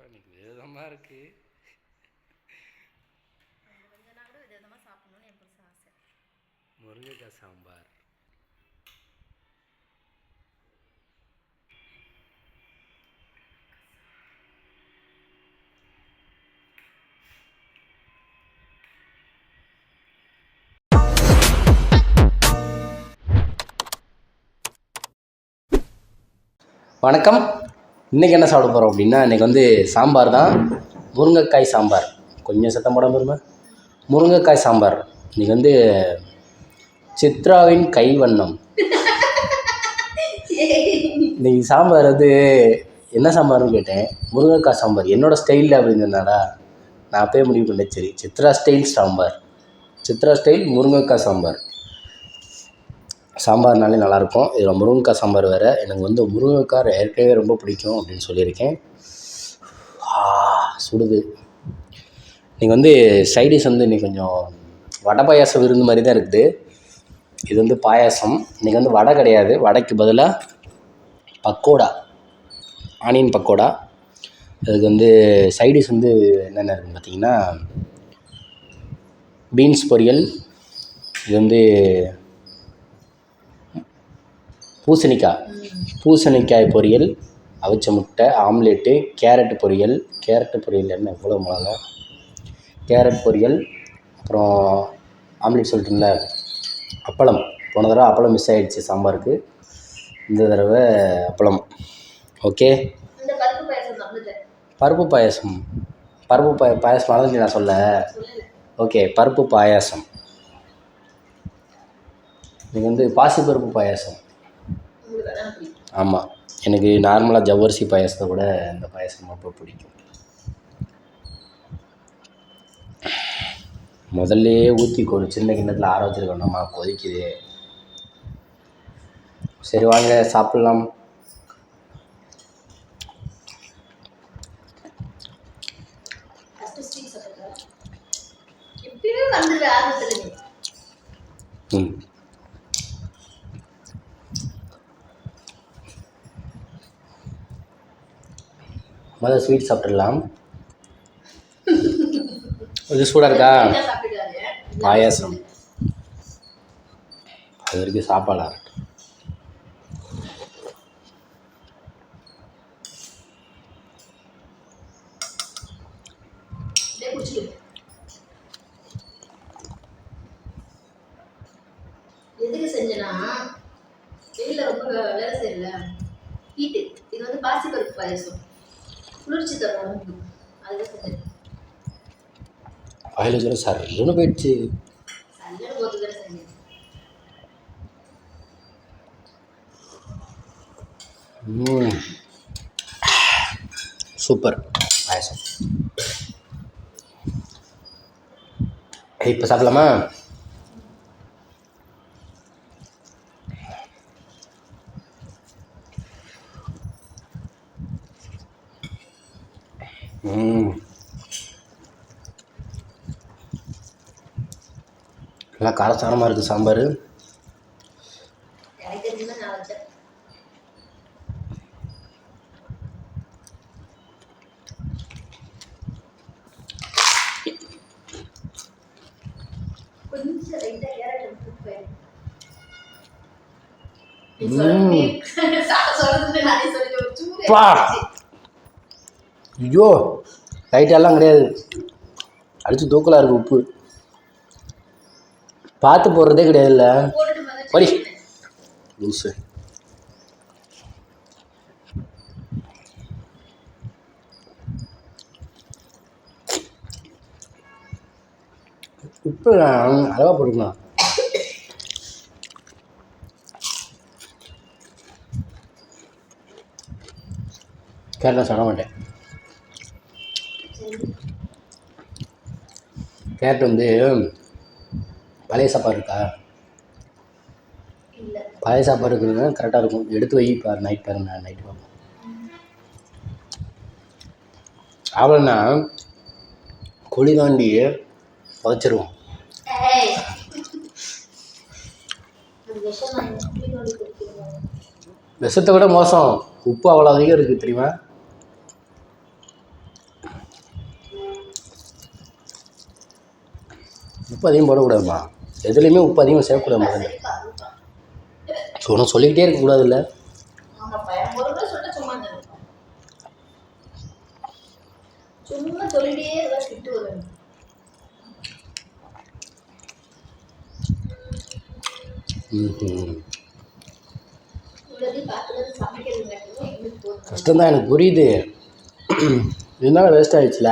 எனக்கு விதமாக இருக்குது. கொஞ்ச நாள் கூட விதவிதமாக சாப்பிடணும்னு என் புதுசு ஆசை. முருங்கைக்காய் சாம்பார். வணக்கம். இன்றைக்கி என்ன சாப்பிட போகிறோம் அப்படின்னா, இன்றைக்கி வந்து சாம்பார் தான். முருங்கைக்காய் சாம்பார். கொஞ்சம் சத்தம் போடாமல் இருமா. முருங்கைக்காய் சாம்பார். இன்றைக்கி வந்து சித்ராவின் கைவண்ணம். இன்றைக்கி சாம்பார் வந்து என்ன சாம்பார்னு கேட்டேன். முருங்கைக்காய் சாம்பார் என்னோடய ஸ்டைலில் அப்படின்னு சொன்னாடா. நான் அப்போயே முடிவு பண்ணேன், சரி சித்ரா ஸ்டைல் சாம்பார், சித்ரா ஸ்டைல் முருங்கைக்காய் சாம்பார். சாம்பார்னாலே நல்லாயிருக்கும். இதில் முருங்கைக்காய் சாம்பார் வேறு. எனக்கு வந்து முருங்கைக்காய் ஏற்கனவே ரொம்ப பிடிக்கும் அப்படின்னு சொல்லியிருக்கேன். சுடுது. இன்றைக்கி வந்து சைடிஷ் வந்து இன்றைக்கி கொஞ்சம் வடை பாயாசம் விருந்து மாதிரி தான் இருக்குது. இது வந்து பாயாசம். இன்றைக்கி வந்து வடை கிடையாது. வடைக்கு பதிலாக பக்கோடா, ஆனியன் பக்கோடா. அதுக்கு வந்து சைடிஷ் வந்து என்னென்ன இருக்குதுன்னு பார்த்தீங்கன்னா, பீன்ஸ் பொரியல், இது வந்து பூசணிக்காய் பொரியல், அவிச்ச முட்டை, ஆம்லேட்டு, கேரட்டு பொரியல் என்ன எவ்வளோ மிளகா, கேரட் பொரியல், அப்புறம் ஆம்லேட் சொல்லிட்டுங்கள, அப்பளம். போன தடவை அப்பளம் மிஸ் ஆகிடுச்சு சாம்பாருக்கு, இந்த தடவை அப்பளம். ஓகே. பருப்பு பாயாசம் மறந்துட்டு நான் சொல்ல. ஓகே, பருப்பு பாயாசம். இது வந்து பாசிப்பருப்பு பாயாசம். ஆமாம், எனக்கு நார்மலாக ஜவ்வரிசி பாயாசத்தை விட இந்த பாயாசம் ரொம்ப பிடிக்கும். முதல்லையே ஊற்றி ஒரு சின்ன கிண்ணத்தில் ஆற வச்சுருக்கோம்மா, கொதிக்குது. சரி வாங்க சாப்பிட்லாம். முதல்ல ஸ்வீட் சாப்பிட்றலாம். இது சூடாக இருக்கா? பாயாசம் அது வரைக்கும் சாப்பாடா. எதுக்கு செஞ்சேன்னா, வெயில ரொம்ப வேலை செய்யல, ஹீட்டு. இது வந்து பாசிப்பருப்பு பாயாசம், குளிர்ச்சி தரும் உடம்புக்கு. அதுதான் செஞ்சேன். வாயில் வச்சுட சரின்னு போயிடுச்சு. சல்லன்னு போட்டு தான் செஞ்சேன். சூப்பர் பாயாசம். இப்போ சாப்பிடலாமா? நல்லா காரசாரமாக இருக்குது சாம்பார். ஐயோ, லைட்டெல்லாம் கிடையாது, அடித்து தூக்கலாக இருக்குது. உப்பு பார்த்து போடுறதே கிடையாதுல்ல. படி லூசு. உப்பு அளவாக போட்டுக்கலாம். கேரட் சொல்ல மாட்டேன். கேரட் வந்து பழைய சாப்பாடு இருக்கா? பழைய சாப்பாடு இருக்குதுன்னா கரெக்டாக இருக்கும். எடுத்து வை பாரு, நைட் பாருங்க, நைட்டு பார்ப்போம். அவ்வளோண்ணா கொடி தாண்டி புதைச்சிருவோம். விஷத்தை விட மோசம் உப்பு அவ்வளோ அதிகம் இருக்குது தெரியுமா? உப்பு அதிகம் போடக்கூடாதுமா, எதுலேயுமே உப்பு அதிகம் சேர்க்கக்கூடாது. முதல்ல சரிப்பா அதுப்பா. ஒன்றும் சொல்லிக்கிட்டே இருக்கக்கூடாதுல்ல. ஆமாப்பா எனக்கு ஒரு கூட சொல்லிட்டு சும்மா இருந்தேன்ப்பா. சும்மா சொல்லிட்டே ஏதாவது திட்டு வரும். இவ்வளோதையும் பார்த்துக்கிறது சமைக்கிறதுங்காட்டியும் எங்களுக்கு போதும். கஷ்டம்தான், எனக்கு புரியுது. இருந்தாலும் வேஸ்ட் ஆகிடுச்சுல.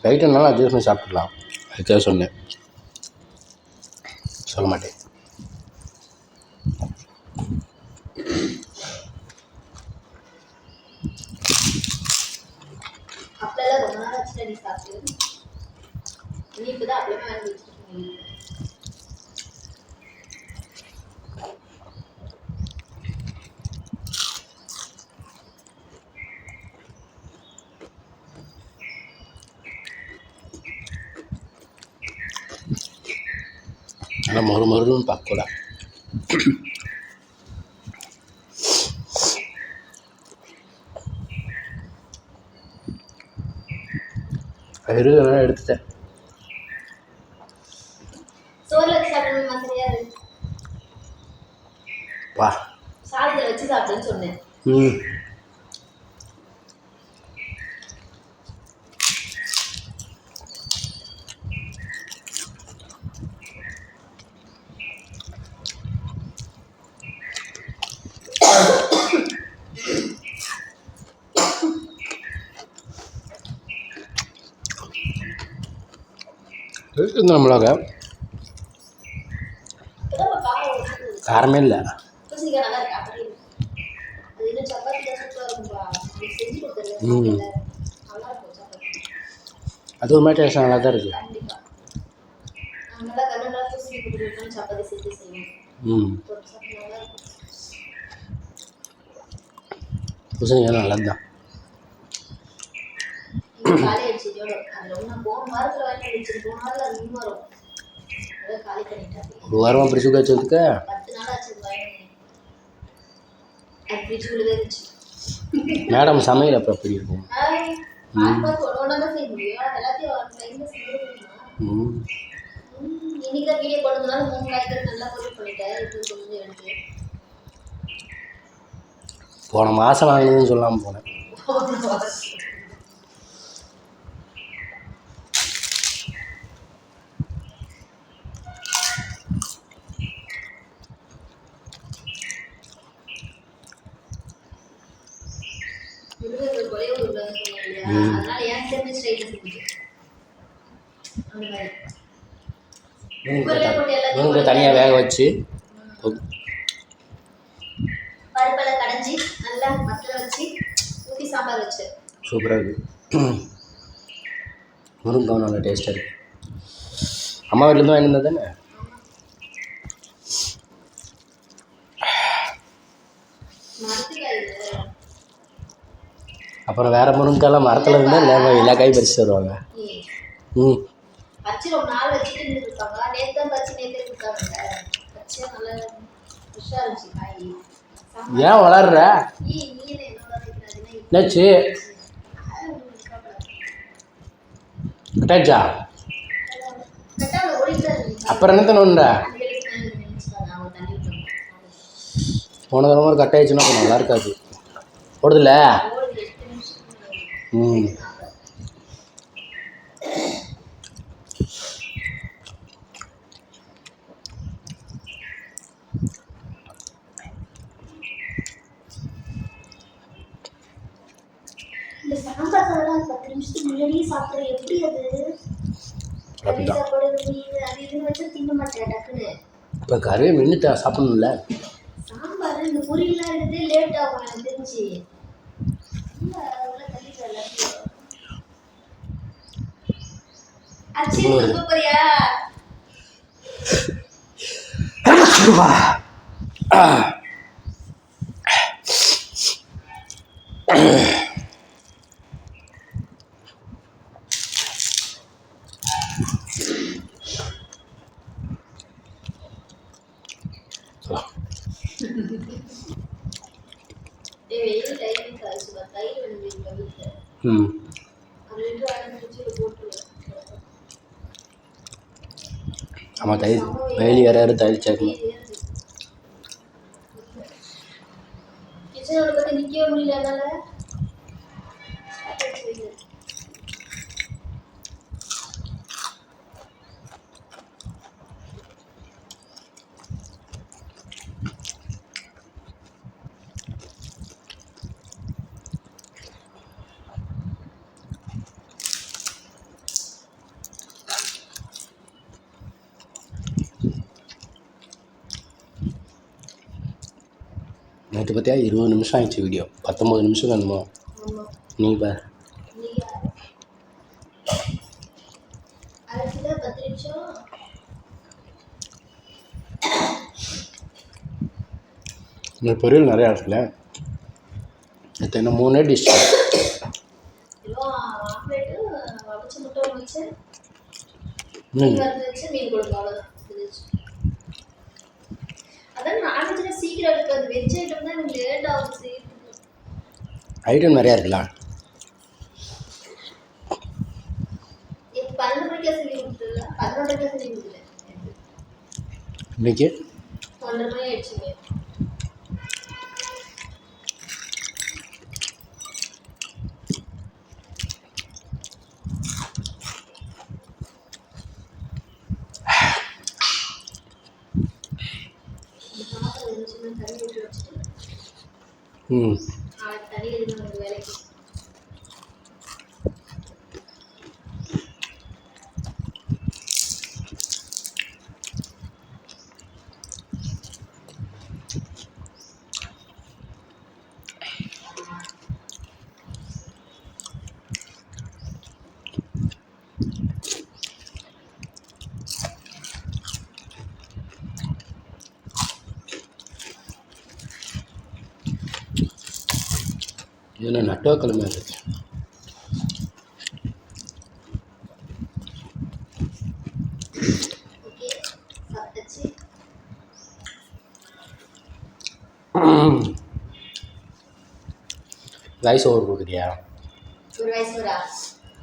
ரைட்டுனாலும் அட்ஜஸ்ட் பண்ணி சாப்பிட்டுக்கலாம். அதுக்காக சொன்னேன், சொல்ல மாட்டேன். அப்பெல்லாம் ரொம்ப நாள் ஆச்சுல நீ சாப்பிட்டு. நீ இப்போதான் அப்படியே வாங்கி வச்சுருக்கீங்க. ஆனால் மறுமருன்னு பார்க்கக்கூடா. எடுத்துட்டேன். சோறுல வச்சு சாப்பிடணுமா சரியாது? வா. சாதத்தில் வச்சு சாப்பிடுன்னு சொன்னேன். இந்த மிளகா காரமே இல்லை. பூசணிக்காய் நல்லா இருக்கு. அப்படி அது இன்னும் சப்பாத்தியில் சூப்பராக இருக்கும்பா. அது செஞ்சு கொடுத்துருங்க. நல்லா இருக்கும் சப்பாத்தி. அது ஒரு மாதிரி டேஸ்ட் நல்லா தான் இருக்குது. கண்டிப்பாக நான் நல்லா கண்ணு பூசணி கொடுத்துருக்கோம். சப்பாத்தி செஞ்சு செய்வேன். சப்பாத்தி நல்லா இருக்கும். பூசணிக்காய் நல்லது தான். காலி ஆயிடுச்சு இதோட. அதில் ஒன்று போன வாரத்தில் வாங்கி அடிச்சு போன வாரத்தில் அது இன்னும் வரும். அதான் காலி பண்ணிட்டாங்க. ஒரு வாரமாக ஃப்ரிட்ஜுக்கு வச்சதுக்கு 10 நாள் ஆச்சு வாங்கி. அது ஃப்ரிட்ஜுக்குள்ளே இருந்துச்சு. மேடம் சமையல் அப்போ எப்படி இருக்கும்? பார்த்து ஒன்று தான் செய்ய முடியும். எல்லாத்தையும் டைமில் செய்ய முடியுமா? இன்னைக்கு தான் வீடியோ போடுறதுனால 3 காய்கறி நல்லா பொருள் பண்ணிட்டேன். இப்போ கொஞ்சம் எடுத்து போன மாதம் வாங்கினதுன்னு சொல்லாமல் போனேன். அதனால ஏன் தெரிஞ்ச ஸ்டைல் செஞ்சு அந்த மாதிரி முருங்கை தனியாக வேக வச்சு பருப்பெல்லாம் கடைஞ்சி நல்லா மத்தில் வச்சு ஊற்றி சாம்பார் வச்சு சூப்பராக இருக்குது. முருங்கைக்காய் நல்லா டேஸ்ட்டாக இருக்குது. அம்மா வீட்டிலேருந்து வாங்கிட்டு தானே. அப்புறம் வேறு முருங்கைக்காயெல்லாம் மரத்தில் இருந்தால் எல்லா காயும் பறிச்சு தருவாங்க. பச்சை ரொம்ப நாள் வச்சுட்டு இருந்துருக்காங்க. நேற்று தான் பச்சை நேற்றே கொடுத்தாங்க. பச்சையாக நல்லா ஃப்ரெஷ்ஷாக இருந்துச்சு காய். ஏன் வளர்ற? என்னாச்சு? கட்டாச்சா? அப்புறம் என்ன தண்ணுன்ற? போன தடவை ஒரு கட்டாயிடுச்சுன்னா கொஞ்சம் நல்லா இருக்காது. போடுதில்ல? இந்த சாம்பார் சாதம் 10 நிமிஷத்துக்கு முன்னாடியே சாப்பிட்ற எப்படி அது? சாப்பாடு அது இதுன்னு வச்சு திங்க மாட்டேன் டக்குன்னு. இப்போ கறியை மென்று சாப்பிடணும்ல. சாம்பார் இந்த பொரியெல்லாம் எடுத்து லேட் ஆகும் எனக்கு தெரிஞ்சு. அச்சி சூப்பரியா? வெயில் டைம் காய்ச்சி தயிர் வேணும் வீட்டில். 1 லிட்டர் 1 லிட்டர் ஆமாம் தயிர் வெயில் யாராவது தயிர் சேர்க்கணும். கிச்சனோட பற்றி நிற்கவே முடியல என்னால். நேற்று பார்த்தியா 20 நிமிஷம் ஆயிடுச்சு வீடியோ, 19 நிமிஷம் வேணுமோ ஆமாம். நீ பார். அதுக்கு 10 நிமிஷம். இந்த பொரியல் நிறையா இருக்குல்ல. நேற்று என்ன 3 டிஷ். ஆம்லேட்டு அவிச்ச முட்டை வச்சு ம் வறுத்து வச்சு மீன் குழம்பு அவ்வளோதான். அதான் நான்வெஜ்ல சீக்கிரம் இருக்காது. வெஜ் ஐட்டம் தான் எனக்கு லேட் ஆகும் செய்யறதுக்கு. ஐட்டம் நிறையா இருக்குல்ல. இப்போ 12 மணிக்கே சொல்லி கொடுத்துருல, 11 சொல்லி கொடுத்துருல. இன்றைக்கி 12 மணி ஆயிடுச்சுங்க. தண்ணி விட்டு வச்சுட்டு நாளைக்கு தண்ணி எதுவும் நமக்கு வேலைக்கு. இது நட்டுவக்கிழமை இருக்குது. ஓகே, சாப்பிட்டாச்சு. வாய்ஸ் ஓவர் கொடுக்குறியா? ஒரு வயசு வரா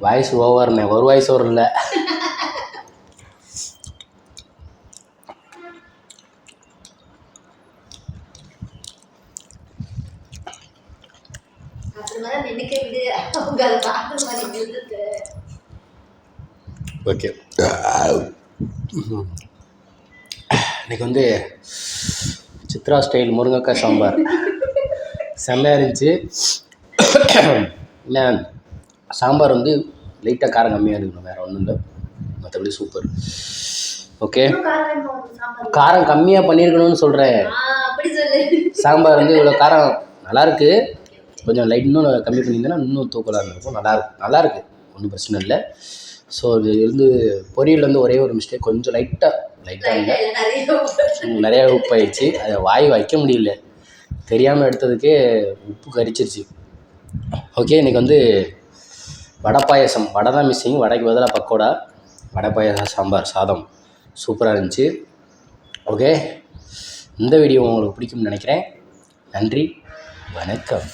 வாய்ஸ் ஓவர்னே, ஒரு வாய்ஸ் ஓவர் இல்லை. அப்புறமா தான் நினைக்க விடு. அவங்க அதை பார்க்குற மாதிரி இருக்கு. ஓகே, இன்றைக்கி வந்து சித்ரா ஸ்டைல் முருங்கைக்காய் சாம்பார் செம்மையாக இருந்துச்சு. என்ன சாம்பார் வந்து லைட்டாக காரம் கம்மியாக இருக்கணும், வேறு ஒன்றும் இல்லை, மற்றபடி சூப்பர். ஓகே, காரம் கம்மியாக பண்ணியிருக்கணும்னு சொல்கிறேன். அப்படி சொல்லு. சாம்பார் வந்து இவ்வளோ காரம் நல்லாயிருக்கு, கொஞ்சம் லைட் இன்னும் கம்மி பண்ணியிருந்தேன்னா இன்னும் தூக்கலாக இருந்திருக்கும். நல்லாயிருக்கு, ஒன்றும் பிரச்சனை இல்லை. ஸோ இது இருந்து பொரியல் வந்து ஒரே ஒரு மிஸ்டேக், கொஞ்சம் லைட்டாக இல்லை, நிறையா உப்பு ஆயிடுச்சு. அதை வாய் வைக்க முடியல, தெரியாமல் எடுத்ததுக்கே உப்பு கரிச்சிருச்சு. ஓகே, இன்றைக்கி வந்து வடை பாயசம், வடை தான் மிஸ்ஸிங், வடைக்கு பதிலாக பக்கோடா, வடை பாயசம் சாம்பார் சாதம் சூப்பராக இருந்துச்சு. ஓகே, இந்த வீடியோ உங்களுக்கு பிடிக்கும்னு நினைக்கிறேன். நன்றி, வணக்கம்.